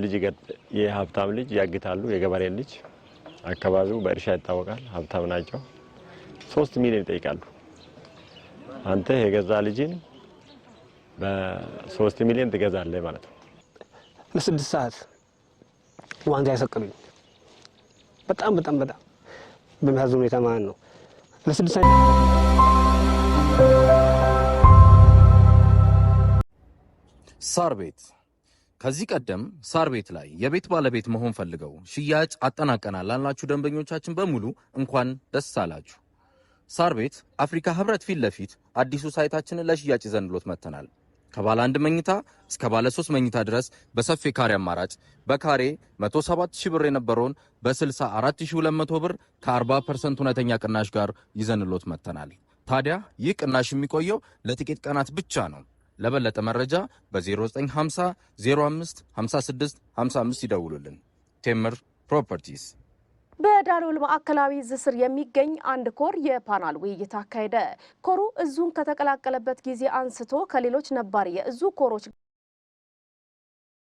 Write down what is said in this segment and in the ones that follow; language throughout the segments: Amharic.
ልጅ የሀብታም ልጅ ያግታሉ የገበሬ ልጅ አካባቢው በእርሻ ይታወቃል ሀብታም ናቸው 3 ሚሊዮን ይጠይቃሉ አንተ የገዛ ልጅን በ3 ሚሊዮን ትገዛለህ ማለት ነው ለ6 ሰዓት ዋንዛ ያሰቀሉኝ በጣም በሚያዝኑ ሁኔታ ማለት ነው ለ6 ሰዓት ሳር ቤት ከዚህ ቀደም ሳር ቤት ላይ የቤት ባለቤት መሆን ፈልገው ሽያጭ አጠናቀናል ላልናችሁ ደንበኞቻችን በሙሉ እንኳን ደስ አላችሁ። ሳር ቤት አፍሪካ ህብረት ፊት ለፊት አዲሱ ሳይታችንን ለሽያጭ ይዘንሎት መተናል። ከባለ 1 መኝታ እስከ ባለ 3 መኝታ ድረስ በሰፊ ካሬ አማራጭ በካሬ 107,000 ብር የነበረውን በ64,200 ብር ከ40% እውነተኛ ቅናሽ ጋር ይዘንሎት መተናል። ታዲያ ይህ ቅናሽ የሚቆየው ለጥቂት ቀናት ብቻ ነው። ለበለጠ መረጃ በ0950 05 56 55 ይደውሉልን። ቴምር ፕሮፐርቲስ። በዳሎል ማዕከላዊ ዕዝ ስር የሚገኝ አንድ ኮር የፓናል ውይይት አካሄደ። ኮሩ ዕዙን ከተቀላቀለበት ጊዜ አንስቶ ከሌሎች ነባር የዕዙ ኮሮች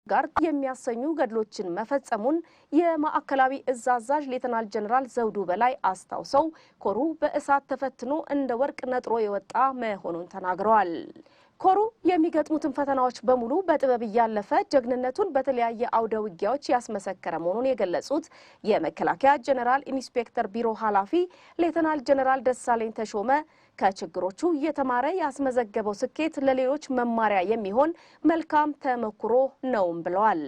ጋር የሚያሰኙ ገድሎችን መፈጸሙን የማዕከላዊ ዕዝ አዛዥ ሌተናል ጀነራል ዘውዱ በላይ አስታውሰው ኮሩ በእሳት ተፈትኖ እንደ ወርቅ ነጥሮ የወጣ መሆኑን ተናግረዋል። ኮሩ የሚገጥሙትን ፈተናዎች በሙሉ በጥበብ ያለፈ ጀግንነቱን በተለያየ አውደ ውጊያዎች ያስመሰከረ መሆኑን የገለጹት የመከላከያ ጀነራል ኢንስፔክተር ቢሮ ኃላፊ ሌተናል ጀነራል ደሳለኝ ተሾመ ከችግሮቹ የተማረ ያስመዘገበው ስኬት ለሌሎች መማሪያ የሚሆን መልካም ተመክሮ ነውም ብለዋል።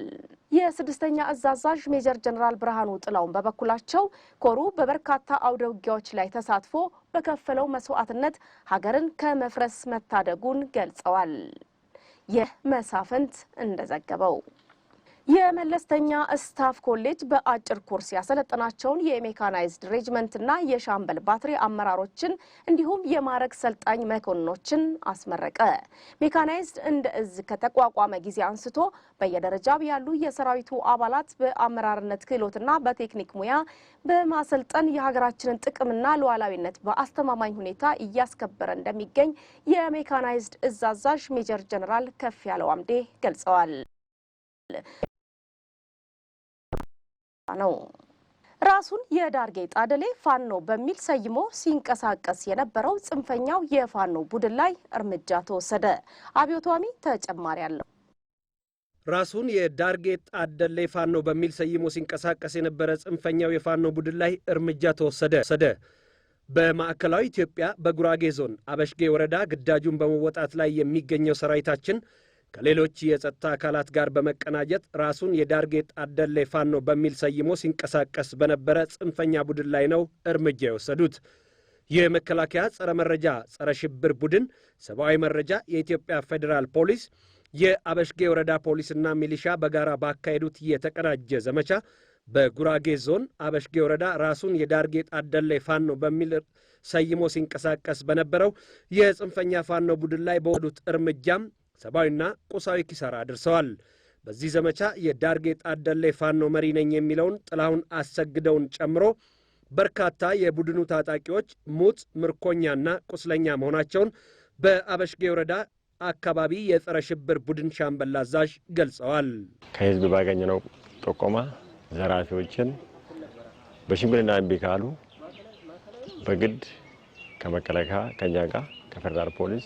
የ6ኛ ዕዝ አዛዥ ሜጀር ጀነራል ብርሃኑ ጥላውን በበኩላቸው ኮሩ በበርካታ አውደ ውጊያዎች ላይ ተሳትፎ በከፈለው መስዋዕትነት ሀገርን ከመፍረስ መታደጉን ገልጸዋል። የመሳፍንት እንደዘገበው የመለስተኛ ስታፍ ኮሌጅ በአጭር ኮርስ ያሰለጠናቸውን የሜካናይዝድ ሬጅመንትና የሻምበል ባትሪ አመራሮችን እንዲሁም የማዕረግ ሰልጣኝ መኮንኖችን አስመረቀ። ሜካናይዝድ እንደ ዕዝ ከተቋቋመ ጊዜ አንስቶ በየደረጃው ያሉ የሰራዊቱ አባላት በአመራርነት ክህሎትና በቴክኒክ ሙያ በማሰልጠን የሀገራችንን ጥቅምና ሉዓላዊነት በአስተማማኝ ሁኔታ እያስከበረ እንደሚገኝ የሜካናይዝድ ዕዝ አዛዥ ሜጀር ጀነራል ከፍያለው አምዴ ገልጸዋል። ነው ራሱን የዳርጌ ጣደሌ ፋኖ በሚል ሰይሞ ሲንቀሳቀስ የነበረው ጽንፈኛው የፋኖ ቡድን ላይ እርምጃ ተወሰደ። አብዮቷሚ ተጨማሪ አለው። ራሱን የዳርጌ ጣደሌ ፋኖ በሚል ሰይሞ ሲንቀሳቀስ የነበረ ጽንፈኛው የፋኖ ቡድን ላይ እርምጃ ተወሰደ። በማዕከላዊ ኢትዮጵያ በጉራጌ ዞን አበሽጌ ወረዳ ግዳጁን በመወጣት ላይ የሚገኘው ሰራዊታችን ከሌሎች የጸጥታ አካላት ጋር በመቀናጀት ራሱን የዳርጌ ጣደሌ ፋኖ በሚል ሰይሞ ሲንቀሳቀስ በነበረ ጽንፈኛ ቡድን ላይ ነው እርምጃ የወሰዱት። የመከላከያ ጸረ መረጃ ጸረ ሽብር ቡድን፣ ሰብአዊ መረጃ፣ የኢትዮጵያ ፌዴራል ፖሊስ፣ የአበሽጌ ወረዳ ፖሊስና ሚሊሻ በጋራ ባካሄዱት የተቀናጀ ዘመቻ በጉራጌ ዞን አበሽጌ ወረዳ ራሱን የዳርጌ ጣደሌ ፋኖ በሚል ሰይሞ ሲንቀሳቀስ በነበረው የጽንፈኛ ፋኖ ቡድን ላይ በወሰዱት እርምጃም ሰብአዊና ቁሳዊ ኪሳራ አድርሰዋል። በዚህ ዘመቻ የዳርጌ ጣደሌ ፋኖ መሪ ነኝ የሚለውን ጥላሁን አሰግደውን ጨምሮ በርካታ የቡድኑ ታጣቂዎች ሙት ምርኮኛና ቁስለኛ መሆናቸውን በአበሽጌ ወረዳ አካባቢ የጸረ ሽብር ቡድን ሻምበል አዛዥ ገልጸዋል። ከህዝብ ባገኘነው ጥቆማ ዘራፊዎችን በሽምግልና እምቢ ካሉ በግድ ከመከላከያ ከኛ ጋር ከፌደራል ፖሊስ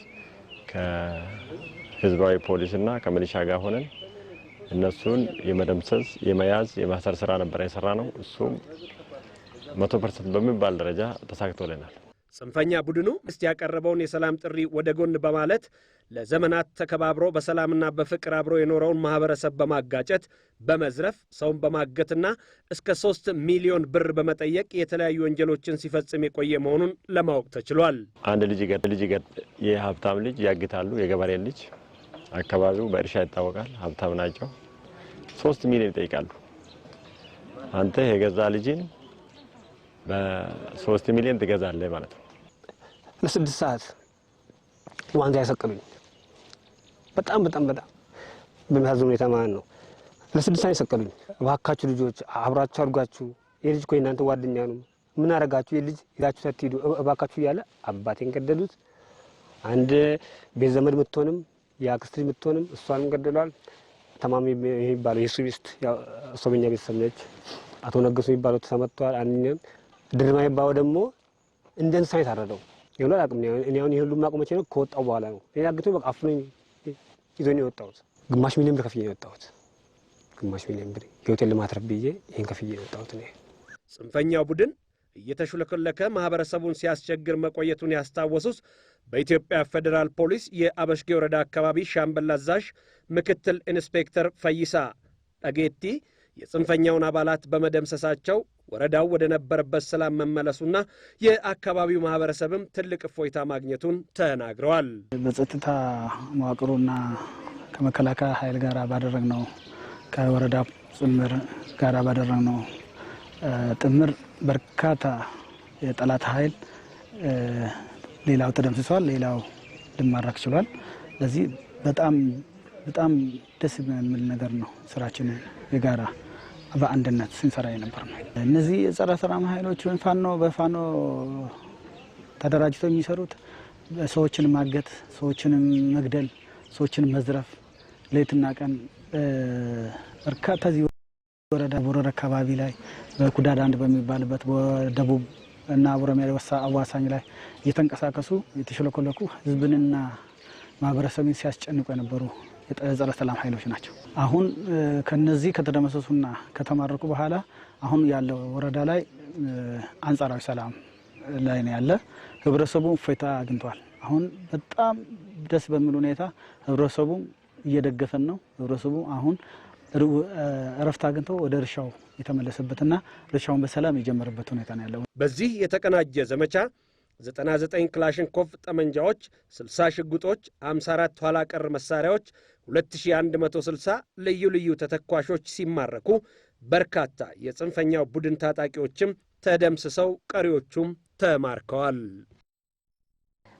ከህዝባዊ ፖሊስና ከሚሊሻ ጋር ሆነን እነሱን የመደምሰስ የመያዝ የማሰር ስራ ነበር የሰራነው። እሱም 100% በሚባል ደረጃ ተሳክቶልናል። ጽንፈኛ ቡድኑ ያቀረበውን የሰላም ጥሪ ወደ ጎን በማለት ለዘመናት ተከባብሮ በሰላምና በፍቅር አብሮ የኖረውን ማህበረሰብ በማጋጨት በመዝረፍ ሰውን በማገትና እስከ 3 ሚሊዮን ብር በመጠየቅ የተለያዩ ወንጀሎችን ሲፈጽም የቆየ መሆኑን ለማወቅ ተችሏል። አንድ ልጅ የሀብታም ልጅ ያግታሉ የገበሬ ልጅ አካባቢው በእርሻ ይታወቃል ሀብታም ናቸው 3 ሚሊዮን ይጠይቃሉ። አንተ የገዛ ልጅን በ3 ሚሊዮን ትገዛለህ ማለት ነው። ለ6 ሰዓት ዋንዛ ያሰቀሉኝ በጣም በሚያዝኑ ሁኔታ ማለት ነው። ለ6 ሰዓት ያሰቀሉኝ። እባካችሁ ልጆች አብራችሁ አድርጋችሁ የልጅ እኮ እናንተ ጓደኛ ነው ምን አረጋችሁ የልጅ ይዛችሁ ሳትሄዱ እባካችሁ እያለ አባቴን ገደሉት። አንድ ቤት ዘመድ ምትሆንም የአክስት ልጅ ምትሆንም እሷንም ገደሏል። ተማሚ የሚባለው የሱ ሚስት ያው ሶበኛ ቤተሰብ ነች። አቶ ነገሱ የሚባለው ተሰመጥቷል። አንኛም ድርማ የሚባለው ደግሞ እንደ እንስሳ የታረደው ይሆናል። አቅም እኔ አሁን ይሄ ሁሉ ማቆመቼ ነው ከወጣው በኋላ ነው። እኔ አግቶ በቃ አፍኖኝ ይዞኝ የወጣሁት ግማሽ ሚሊዮን ብር ከፍዬ የወጣሁት ግማሽ ሚሊዮን ብር የሆቴል ልማትረፍ ብዬ ይሄን ከፍዬ የወጣሁት ነው። ጽንፈኛው ቡድን እየተሹለከለከ ማህበረሰቡን ሲያስቸግር መቆየቱን ያስታወሱት በኢትዮጵያ ፌዴራል ፖሊስ የአበሽጌ ወረዳ አካባቢ ሻምበል አዛዥ ምክትል ኢንስፔክተር ፈይሳ ዳጌቲ የጽንፈኛውን አባላት በመደምሰሳቸው ወረዳው ወደ ነበረበት ሰላም መመለሱና የአካባቢው ማህበረሰብም ትልቅ እፎይታ ማግኘቱን ተናግረዋል። በጸጥታ መዋቅሩና ከመከላከያ ኃይል ጋር ባደረግነው ከወረዳ ጽምር ጋር ባደረግነው ጥምር በርካታ የጠላት ኃይል ሌላው ተደምስሷል፣ ሌላው ሊማረክ ችሏል። ለዚህ በጣም ደስ የሚል ነገር ነው። ስራችን የጋራ በአንድነት ስንሰራ የነበር ነው። እነዚህ የጸረ ሰላም ኃይሎች በፋኖ ተደራጅተው የሚሰሩት ሰዎችን ማገት፣ ሰዎችን መግደል፣ ሰዎችን መዝረፍ ሌትና ቀን በርካታ ወረዳ ቦረራ አካባቢ ላይ በኩዳድ አንድ በሚባልበት በደቡብ እና ኦሮሚያ አዋሳኝ ላይ እየተንቀሳቀሱ የተሸለኮለኩ ህዝብንና ማህበረሰብን ሲያስጨንቁ የነበሩ የጸረ ሰላም ኃይሎች ናቸው። አሁን ከነዚህ ከተደመሰሱና ከተማረኩ በኋላ አሁን ያለው ወረዳ ላይ አንጻራዊ ሰላም ላይ ነው ያለ። ህብረተሰቡ እፎይታ አግኝቷል። አሁን በጣም ደስ በሚል ሁኔታ ህብረተሰቡ እየደገፈን ነው። ህብረተሰቡ አሁን እረፍት አግኝቶ ወደ እርሻው የተመለሰበትና እርሻውን በሰላም የጀመረበት ሁኔታ ነው ያለው። በዚህ የተቀናጀ ዘመቻ 99 ክላሽንኮቭ ጠመንጃዎች፣ 60 ሽጉጦች፣ 54 ኋላ ቀር መሳሪያዎች፣ 2160 ልዩ ልዩ ተተኳሾች ሲማረኩ በርካታ የጽንፈኛው ቡድን ታጣቂዎችም ተደምስሰው ቀሪዎቹም ተማርከዋል።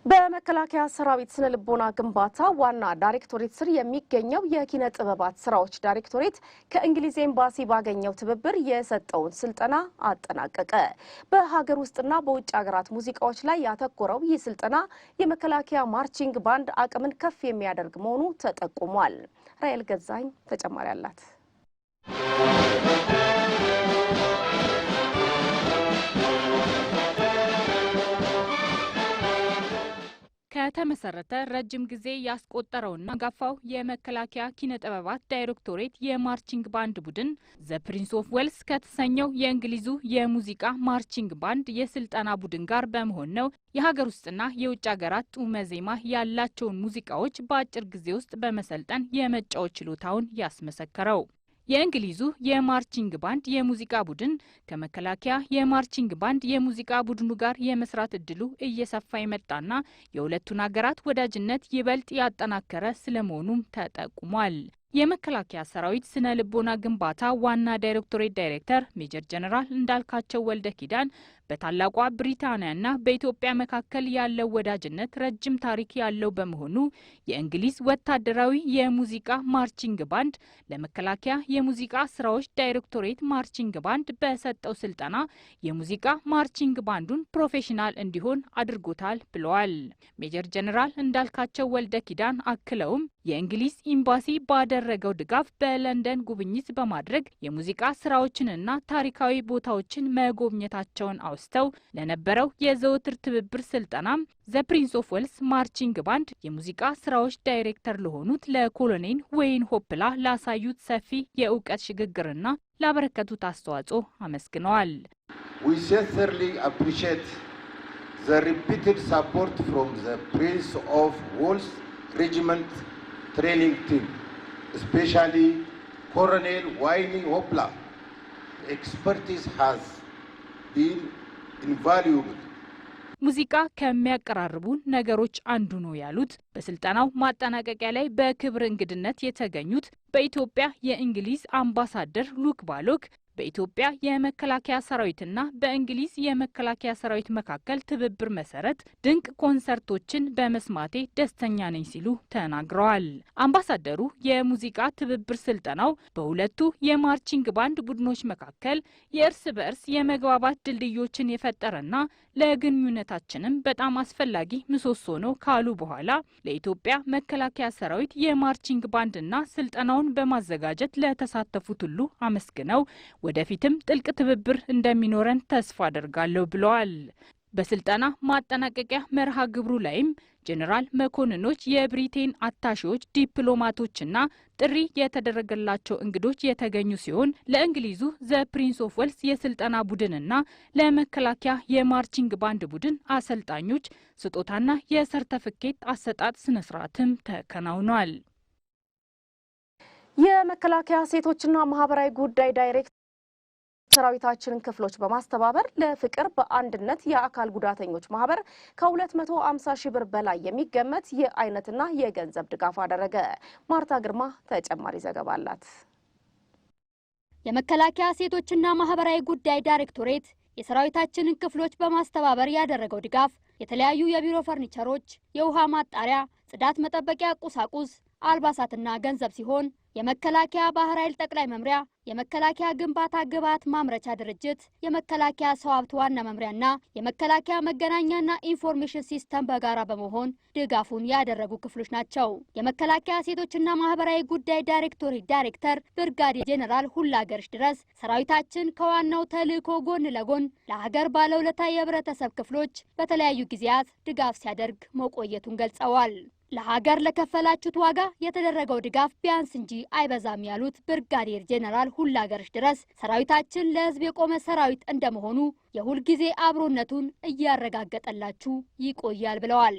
በመከላከያ ሰራዊት ስነ ልቦና ግንባታ ዋና ዳይሬክቶሬት ስር የሚገኘው የኪነ ጥበባት ስራዎች ዳይሬክቶሬት ከእንግሊዝ ኤምባሲ ባገኘው ትብብር የሰጠውን ስልጠና አጠናቀቀ። በሀገር ውስጥና በውጭ ሀገራት ሙዚቃዎች ላይ ያተኮረው ይህ ስልጠና የመከላከያ ማርቺንግ ባንድ አቅምን ከፍ የሚያደርግ መሆኑ ተጠቁሟል። ራኤል ገዛኝ ተጨማሪ አላት። ከተመሰረተ ረጅም ጊዜ ያስቆጠረውና አንጋፋው የመከላከያ ኪነ ጥበባት ዳይሬክቶሬት የማርቺንግ ባንድ ቡድን ዘ ፕሪንስ ኦፍ ዌልስ ከተሰኘው የእንግሊዙ የሙዚቃ ማርቺንግ ባንድ የስልጠና ቡድን ጋር በመሆን ነው የሀገር ውስጥና የውጭ ሀገራት ጡመ ዜማ ያላቸውን ሙዚቃዎች በአጭር ጊዜ ውስጥ በመሰልጠን የመጫወት ችሎታውን ያስመሰከረው። የእንግሊዙ የማርቺንግ ባንድ የሙዚቃ ቡድን ከመከላከያ የማርቺንግ ባንድ የሙዚቃ ቡድኑ ጋር የመስራት እድሉ እየሰፋ የመጣና የሁለቱን ሀገራት ወዳጅነት ይበልጥ ያጠናከረ ስለመሆኑም ተጠቁሟል። የመከላከያ ሰራዊት ስነ ልቦና ግንባታ ዋና ዳይሬክቶሬት ዳይሬክተር ሜጀር ጀነራል እንዳልካቸው ወልደ ኪዳን በታላቋ ብሪታንያና በኢትዮጵያ መካከል ያለው ወዳጅነት ረጅም ታሪክ ያለው በመሆኑ የእንግሊዝ ወታደራዊ የሙዚቃ ማርቺንግ ባንድ ለመከላከያ የሙዚቃ ስራዎች ዳይሬክቶሬት ማርቺንግ ባንድ በሰጠው ስልጠና የሙዚቃ ማርቺንግ ባንዱን ፕሮፌሽናል እንዲሆን አድርጎታል ብለዋል። ሜጀር ጀነራል እንዳልካቸው ወልደ ኪዳን አክለውም የእንግሊዝ ኤምባሲ ባደረገው ድጋፍ በለንደን ጉብኝት በማድረግ የሙዚቃ ስራዎችንና ታሪካዊ ቦታዎችን መጎብኘታቸውን አውስተው ለነበረው የዘወትር ትብብር ስልጠናም ዘ ፕሪንስ ኦፍ ዌልስ ማርቺንግ ባንድ የሙዚቃ ስራዎች ዳይሬክተር ለሆኑት ለኮሎኔል ወይን ሆፕላ ላሳዩት ሰፊ የእውቀት ሽግግርና ላበረከቱት አስተዋጽኦ አመስግነዋል። We sincerely appreciate the repeated support from the Prince of Wales Regiment training team, especially Colonel Wayne Hopla. Expertise has been invaluable. ሙዚቃ ከሚያቀራርቡን ነገሮች አንዱ ነው ያሉት በስልጠናው ማጠናቀቂያ ላይ በክብር እንግድነት የተገኙት በኢትዮጵያ የእንግሊዝ አምባሳደር ሉክ ባሎክ በኢትዮጵያ የመከላከያ ሰራዊትና በእንግሊዝ የመከላከያ ሰራዊት መካከል ትብብር መሰረት ድንቅ ኮንሰርቶችን በመስማቴ ደስተኛ ነኝ ሲሉ ተናግረዋል። አምባሳደሩ የሙዚቃ ትብብር ስልጠናው በሁለቱ የማርቺንግ ባንድ ቡድኖች መካከል የእርስ በእርስ የመግባባት ድልድዮችን የፈጠረና ለግንኙነታችንም በጣም አስፈላጊ ምሰሶ ነው ካሉ በኋላ ለኢትዮጵያ መከላከያ ሰራዊት የማርቺንግ ባንድና ስልጠናውን በማዘጋጀት ለተሳተፉት ሁሉ አመስግነው ወደፊትም ጥልቅ ትብብር እንደሚኖረን ተስፋ አደርጋለሁ ብለዋል። በስልጠና ማጠናቀቂያ መርሃ ግብሩ ላይም ጄኔራል መኮንኖች፣ የብሪቴን አታሺዎች፣ ዲፕሎማቶችና ጥሪ የተደረገላቸው እንግዶች የተገኙ ሲሆን ለእንግሊዙ ዘ ፕሪንስ ኦፍ ዌልስ የስልጠና ቡድንና ለመከላከያ የማርቺንግ ባንድ ቡድን አሰልጣኞች ስጦታና የሰርተፍኬት አሰጣጥ ስነስርዓትም ተከናውኗል። የመከላከያ ሴቶችና ማህበራዊ ጉዳይ ዳይሬክተር ሰራዊታችንን ክፍሎች በማስተባበር ለፍቅር በአንድነት የአካል ጉዳተኞች ማህበር ከ250 ሺህ ብር በላይ የሚገመት የአይነትና የገንዘብ ድጋፍ አደረገ። ማርታ ግርማ ተጨማሪ ዘገባ አላት። የመከላከያ ሴቶችና ማህበራዊ ጉዳይ ዳይሬክቶሬት የሰራዊታችንን ክፍሎች በማስተባበር ያደረገው ድጋፍ የተለያዩ የቢሮ ፈርኒቸሮች፣ የውሃ ማጣሪያ፣ ጽዳት መጠበቂያ ቁሳቁስ፣ አልባሳትና ገንዘብ ሲሆን የመከላከያ ባህር ኃይል ጠቅላይ መምሪያ፣ የመከላከያ ግንባታ ግብዓት ማምረቻ ድርጅት፣ የመከላከያ ሰው ሀብት ዋና መምሪያና የመከላከያ መገናኛና ኢንፎርሜሽን ሲስተም በጋራ በመሆን ድጋፉን ያደረጉ ክፍሎች ናቸው። የመከላከያ ሴቶችና ማህበራዊ ጉዳይ ዳይሬክቶሬት ዳይሬክተር ብርጋዴር ጄኔራል ሁላገርሽ ድረስ ሰራዊታችን ከዋናው ተልዕኮ ጎን ለጎን ለሀገር ባለውለታ የህብረተሰብ ክፍሎች በተለያዩ ጊዜያት ድጋፍ ሲያደርግ መቆየቱን ገልጸዋል። ለሀገር ለከፈላችሁት ዋጋ የተደረገው ድጋፍ ቢያንስ እንጂ አይበዛም ያሉት ብርጋዴር ጄኔራል ሁላገርሽ ድረስ ሰራዊታችን ለህዝብ የቆመ ሰራዊት እንደመሆኑ የሁል ጊዜ አብሮነቱን እያረጋገጠላችሁ ይቆያል ብለዋል።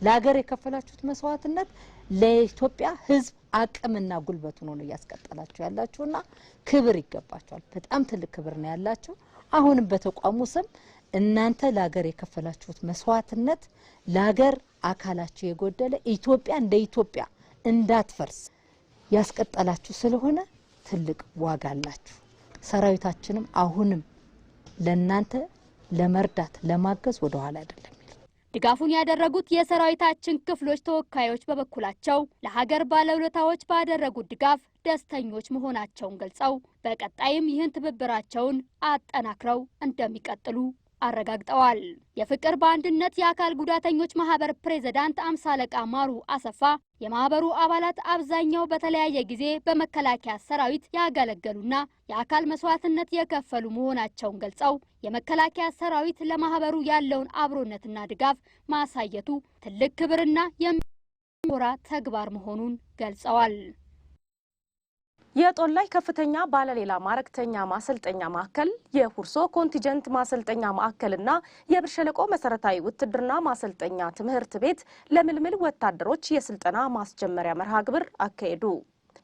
ለሀገር የከፈላችሁት መስዋዕትነት ለኢትዮጵያ ህዝብ አቅምና ጉልበት ሆኖ ነው ያስቀጠላችሁ ያላችሁና ክብር ይገባችኋል። በጣም ትልቅ ክብር ነው ያላችሁ። አሁንም በተቋሙ ስም እናንተ ለሀገር የከፈላችሁት መስዋዕትነት ለሀገር አካላችሁ የጎደለ ኢትዮጵያ እንደ ኢትዮጵያ እንዳትፈርስ ያስቀጠላችሁ ስለሆነ ትልቅ ዋጋ አላችሁ። ሰራዊታችንም አሁንም ለናንተ ለመርዳት ለማገዝ ወደ ኋላ አይደለም። ድጋፉን ያደረጉት የሰራዊታችን ክፍሎች ተወካዮች በበኩላቸው ለሀገር ባለውለታዎች ባደረጉት ድጋፍ ደስተኞች መሆናቸውን ገልጸው በቀጣይም ይህን ትብብራቸውን አጠናክረው እንደሚቀጥሉ አረጋግጠዋል። የፍቅር በአንድነት የአካል ጉዳተኞች ማህበር ፕሬዝዳንት አምሳለቃ ማሩ አሰፋ የማህበሩ አባላት አብዛኛው በተለያየ ጊዜ በመከላከያ ሰራዊት ያገለገሉና የአካል መስዋዕትነት የከፈሉ መሆናቸውን ገልጸው የመከላከያ ሰራዊት ለማህበሩ ያለውን አብሮነትና ድጋፍ ማሳየቱ ትልቅ ክብርና የሚያኮራ ተግባር መሆኑን ገልጸዋል። የጦላይ ከፍተኛ ባለሌላ ማዕረግተኛ ማሰልጠኛ ማዕከል፣ የሁርሶ ኮንቲንጀንት ማሰልጠኛ ማዕከልና የብር ሸለቆ መሰረታዊ ውትድርና ማሰልጠኛ ትምህርት ቤት ለምልምል ወታደሮች የስልጠና ማስጀመሪያ መርሃ ግብር አካሄዱ።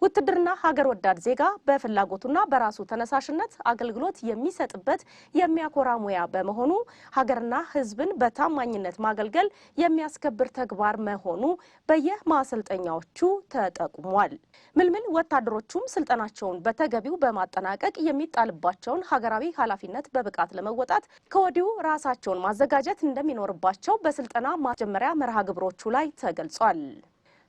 ውትድርና ሀገር ወዳድ ዜጋ በፍላጎቱና በራሱ ተነሳሽነት አገልግሎት የሚሰጥበት የሚያኮራ ሙያ በመሆኑ ሀገርና ሕዝብን በታማኝነት ማገልገል የሚያስከብር ተግባር መሆኑ በየማሰልጠኛዎቹ ተጠቁሟል። ምልምል ወታደሮቹም ስልጠናቸውን በተገቢው በማጠናቀቅ የሚጣልባቸውን ሀገራዊ ኃላፊነት በብቃት ለመወጣት ከወዲሁ ራሳቸውን ማዘጋጀት እንደሚኖርባቸው በስልጠና ማስጀመሪያ መርሃ ግብሮቹ ላይ ተገልጿል።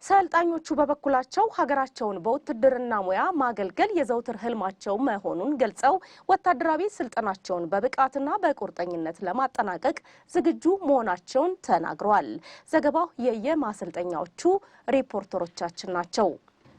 ሰልጣኞቹ በበኩላቸው ሀገራቸውን በውትድርና ሙያ ማገልገል የዘውትር ህልማቸው መሆኑን ገልጸው ወታደራዊ ስልጠናቸውን በብቃትና በቁርጠኝነት ለማጠናቀቅ ዝግጁ መሆናቸውን ተናግረዋል። ዘገባው የየማሰልጠኛዎቹ ሪፖርተሮቻችን ናቸው።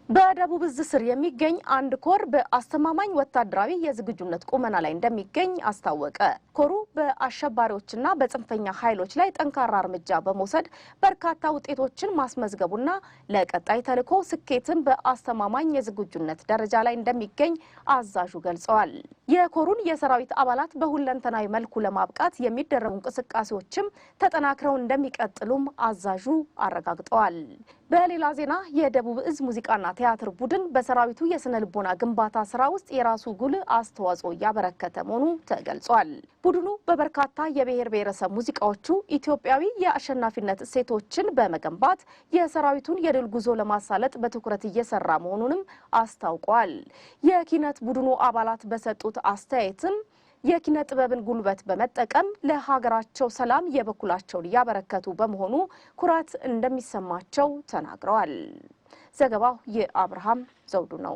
በደቡብ እዝ ስር የሚገኝ አንድ ኮር በአስተማማኝ ወታደራዊ የዝግጁነት ቁመና ላይ እንደሚገኝ አስታወቀ። ኮሩ በአሸባሪዎችና በጽንፈኛ ኃይሎች ላይ ጠንካራ እርምጃ በመውሰድ በርካታ ውጤቶችን ማስመዝገቡና ለቀጣይ ተልዕኮ ስኬትን በአስተማማኝ የዝግጁነት ደረጃ ላይ እንደሚገኝ አዛዡ ገልጸዋል። የኮሩን የሰራዊት አባላት በሁለንተናዊ መልኩ ለማብቃት የሚደረጉ እንቅስቃሴዎችም ተጠናክረው እንደሚቀጥሉም አዛዡ አረጋግጠዋል። በሌላ ዜና የደቡብ እዝ ሙዚቃና ቲያትር ቡድን በሰራዊቱ የስነ ልቦና ግንባታ ስራ ውስጥ የራሱ ጉልህ አስተዋጽኦ እያበረከተ መሆኑ ተገልጿል። ቡድኑ በበርካታ የብሔር ብሔረሰብ ሙዚቃዎቹ ኢትዮጵያዊ የአሸናፊነት እሴቶችን በመገንባት የሰራዊቱን የድል ጉዞ ለማሳለጥ በትኩረት እየሰራ መሆኑንም አስታውቋል። የኪነት ቡድኑ አባላት በሰጡት አስተያየትም የኪነ ጥበብን ጉልበት በመጠቀም ለሀገራቸው ሰላም የበኩላቸውን እያበረከቱ በመሆኑ ኩራት እንደሚሰማቸው ተናግረዋል። ዘገባው የአብርሃም ዘውዱ ነው።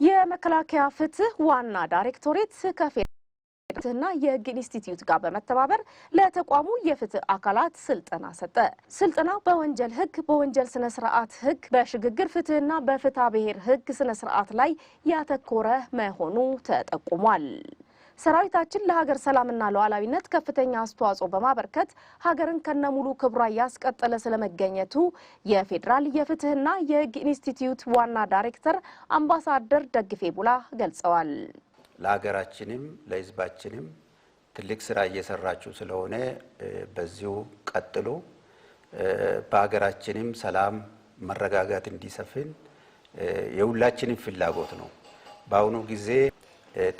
የመከላከያ ፍትህ ዋና ዳይሬክቶሬት ከፍትህና የህግ ኢንስቲትዩት ጋር በመተባበር ለተቋሙ የፍትህ አካላት ስልጠና ሰጠ። ስልጠናው በወንጀል ህግ፣ በወንጀል ስነ ስርዓት ህግ፣ በሽግግር ፍትህና በፍትሐ ብሔር ህግ ስነ ስርዓት ላይ ያተኮረ መሆኑ ተጠቁሟል። ሰራዊታችን ለሀገር ሰላምና ሉዓላዊነት ከፍተኛ አስተዋጽኦ በማበርከት ሀገርን ከነሙሉ ክብሯ ያስቀጠለ ስለመገኘቱ የፌዴራል የፍትህና የህግ ኢንስቲትዩት ዋና ዳይሬክተር አምባሳደር ደግፌ ቡላ ገልጸዋል። ለሀገራችንም ለህዝባችንም ትልቅ ስራ እየሰራችሁ ስለሆነ በዚሁ ቀጥሎ በሀገራችንም ሰላም መረጋጋት እንዲሰፍን የሁላችንም ፍላጎት ነው። በአሁኑ ጊዜ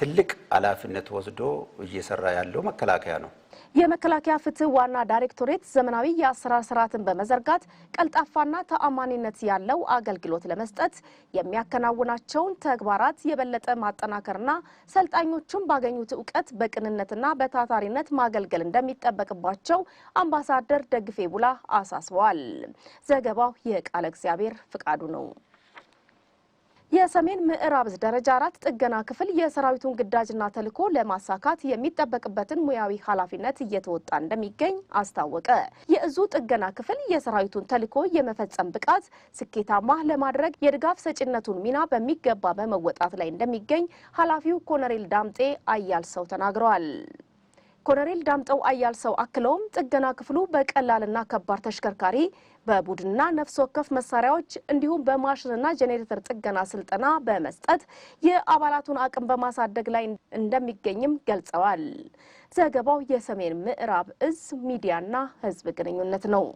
ትልቅ ኃላፊነት ወስዶ እየሰራ ያለው መከላከያ ነው። የመከላከያ ፍትህ ዋና ዳይሬክቶሬት ዘመናዊ የአሰራር ስርዓትን በመዘርጋት ቀልጣፋና ተአማኒነት ያለው አገልግሎት ለመስጠት የሚያከናውናቸውን ተግባራት የበለጠ ማጠናከርና ሰልጣኞቹን ባገኙት ዕውቀት በቅንነትና በታታሪነት ማገልገል እንደሚጠበቅባቸው አምባሳደር ደግፌ ቡላ አሳስበዋል። ዘገባው የቃለ እግዚአብሔር ፍቃዱ ነው። የሰሜን ምዕራብ ዕዝ ደረጃ 4 ጥገና ክፍል የሰራዊቱን ግዳጅና ተልዕኮ ለማሳካት የሚጠበቅበትን ሙያዊ ኃላፊነት እየተወጣ እንደሚገኝ አስታወቀ። የዕዙ ጥገና ክፍል የሰራዊቱን ተልዕኮ የመፈጸም ብቃት ስኬታማ ለማድረግ የድጋፍ ሰጪነቱን ሚና በሚገባ በመወጣት ላይ እንደሚገኝ ኃላፊው ኮሎኔል ዳምጤ አያልሰው ተናግረዋል። ኮሎኔል ዳምጠው አያልሰው አክለውም ጥገና ክፍሉ በቀላልና ከባድ ተሽከርካሪ በቡድንና ነፍስ ወከፍ መሳሪያዎች እንዲሁም በማሽንና ጄኔሬተር ጥገና ስልጠና በመስጠት የአባላቱን አቅም በማሳደግ ላይ እንደሚገኝም ገልጸዋል። ዘገባው የሰሜን ምዕራብ ዕዝ ሚዲያና ሕዝብ ግንኙነት ነው።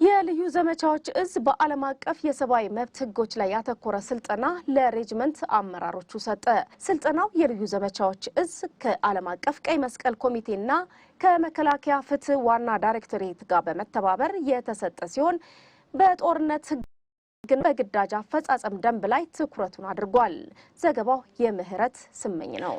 የልዩ ዘመቻዎች ዕዝ በዓለም አቀፍ የሰብአዊ መብት ሕጎች ላይ ያተኮረ ስልጠና ለሬጅመንት አመራሮቹ ሰጠ። ስልጠናው የልዩ ዘመቻዎች ዕዝ ከዓለም አቀፍ ቀይ መስቀል ኮሚቴና ከመከላከያ ፍትህ ዋና ዳይሬክቶሬት ጋር በመተባበር የተሰጠ ሲሆን በጦርነት ሕግና በግዳጅ አፈጻጸም ደንብ ላይ ትኩረቱን አድርጓል። ዘገባው የምህረት ስመኝ ነው።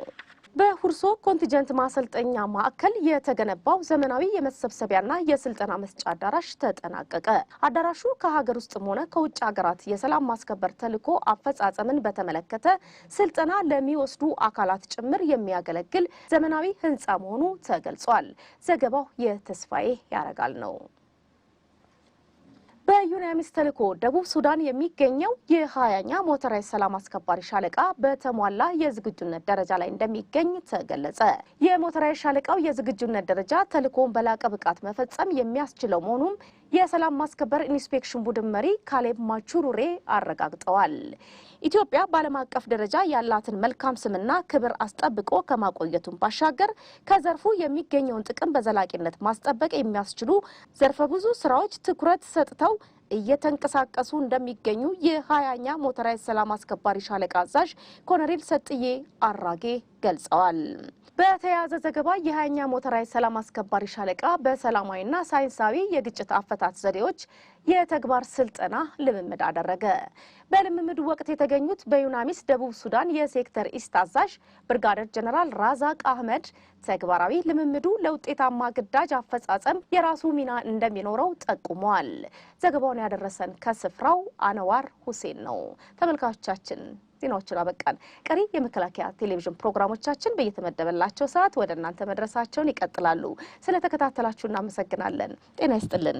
በሁርሶ ኮንቲንጀንት ማሰልጠኛ ማዕከል የተገነባው ዘመናዊ የመሰብሰቢያና የስልጠና መስጫ አዳራሽ ተጠናቀቀ። አዳራሹ ከሀገር ውስጥም ሆነ ከውጭ ሀገራት የሰላም ማስከበር ተልዕኮ አፈጻጸምን በተመለከተ ስልጠና ለሚወስዱ አካላት ጭምር የሚያገለግል ዘመናዊ ህንፃ መሆኑ ተገልጿል። ዘገባው የተስፋዬ ያረጋል ነው። በዩናሚስ ተልዕኮ ደቡብ ሱዳን የሚገኘው የ20ኛ ሞተራይዝ ሰላም አስከባሪ ሻለቃ በተሟላ የዝግጁነት ደረጃ ላይ እንደሚገኝ ተገለጸ። የሞተራይዝ ሻለቃው የዝግጁነት ደረጃ ተልዕኮን በላቀ ብቃት መፈጸም የሚያስችለው መሆኑን የሰላም ማስከበር ኢንስፔክሽን ቡድን መሪ ካሌብ ማቹሩሬ አረጋግጠዋል። ኢትዮጵያ በዓለም አቀፍ ደረጃ ያላትን መልካም ስምና ክብር አስጠብቆ ከማቆየቱን ባሻገር ከዘርፉ የሚገኘውን ጥቅም በዘላቂነት ማስጠበቅ የሚያስችሉ ዘርፈ ብዙ ስራዎች ትኩረት ሰጥተው እየተንቀሳቀሱ እንደሚገኙ የ20ኛ ሞተራይዝ ሰላም አስከባሪ ሻለቃ አዛዥ ኮሎኔል ሰጥዬ አራጌ ገልጸዋል። በተያያዘ ዘገባ የ20ኛ ሞተራይዝ ሰላም አስከባሪ ሻለቃ በሰላማዊና ሳይንሳዊ የግጭት አፈታት ዘዴዎች የተግባር ስልጠና ልምምድ አደረገ። በልምምዱ ወቅት የተገኙት በዩናሚስ ደቡብ ሱዳን የሴክተር ኢስት አዛዥ ብርጋዴር ጀነራል ራዛቅ አህመድ ተግባራዊ ልምምዱ ለውጤታማ ግዳጅ አፈጻጸም የራሱ ሚና እንደሚኖረው ጠቁመዋል። ዘገባውን ያደረሰን ከስፍራው አነዋር ሁሴን ነው። ተመልካቾቻችን ዜናዎችን አበቃን። ቀሪ የመከላከያ ቴሌቪዥን ፕሮግራሞቻችን በየተመደበላቸው ሰዓት ወደ እናንተ መድረሳቸውን ይቀጥላሉ። ስለተከታተላችሁ እናመሰግናለን። ጤና ይስጥልን።